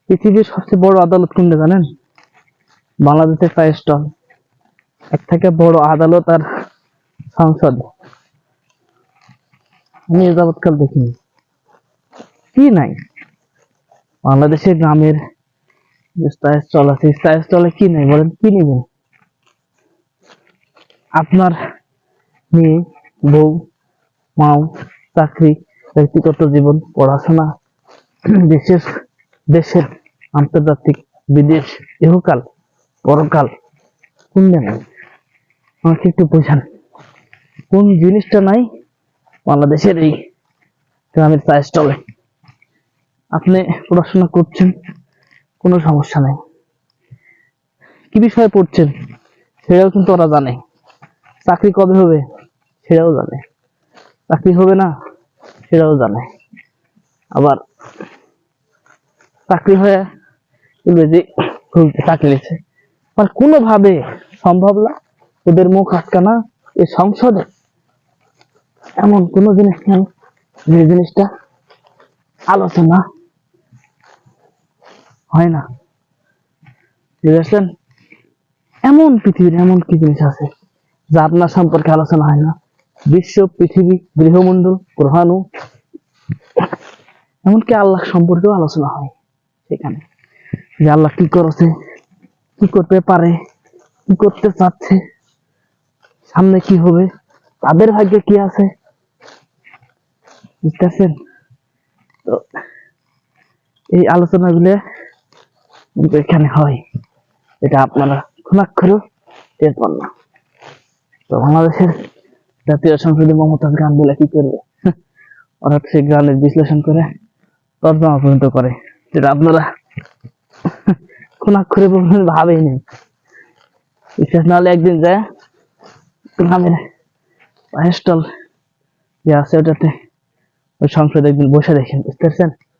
পৃথিবীর সবচেয়ে বড় আদালত কোনটা জানেন? বাংলাদেশের চায়ের স্টল। এক থেকে বড় আদালত আর সংসদ আমি এ যাবৎকাল দেখিনি। কি নাই বাংলাদেশের গ্রামের যে চায়ের স্টল আছে, চায়ের স্টলে কি নাই বলেন? কি নিবেন? আপনার মেয়ে, বউ, মাও, চাকরি, ব্যক্তিগত জীবন, পড়াশোনা, দেশের দেশের আন্তর্জাতিক, বিদেশ, ইহকাল, পরকাল, কোনটা নাই? আমাকে একটু বোঝান, কোন জিনিসটা নাই বাংলাদেশের এই গ্রামের চায়ের স্টলে? আপনি পড়াশোনা করছেন, কোনো সমস্যা নাই। কি বিষয়ে পড়ছেন সেটাও কিন্তু ওরা জানে। চাকরি কবে হবে সেটাও জানে। চাকরি হবে না সেটাও জানে। আবার চাকরি হয়ে বলবে যে চাকরি নিচ্ছে, আর কোনোভাবে সম্ভব না। ওদের মুখ আটকানা এই সংসদে এমন কোন জিনিস নেই যে জিনিসটা আলোচনা হয় না। বুঝেছেন? এমন পৃথিবীর এমন কি জিনিস আছে যা আপনার সম্পর্কে আলোচনা হয় না? বিশ্ব, পৃথিবী, গৃহমণ্ডল, গ্রহাণু, এমনকি আল্লাহ সম্পর্কেও আলোচনা হয় সেখানে। যে আল্লাহ কি করেছে, কি করতে পারে, কি করতে চাচ্ছে, সামনে কি হবে, তাদের ভাগ্যে কি আছে। বুঝতেছেন? তো এই আলোচনাগুলো কিন্তু এখানে হয়, এটা আপনারা ঘুণাক্ষরেও টের পান না। তো বাংলাদেশের জাতীয় সংসদে মমতাজ গান বলে কি করবে? ওরা সেই গানের বিশ্লেষণ করে তর্জমা পর্যন্ত করে, যেটা আপনারা ঘুণাক্ষরে বলবেন ভাবেই নেই। বিশ্বাস না হলে একদিন যায় গ্রামের স্টল যে আছে ওটাতে, ওই সংসদে একদিন বসে দেখেন, বুঝতে পারছেন?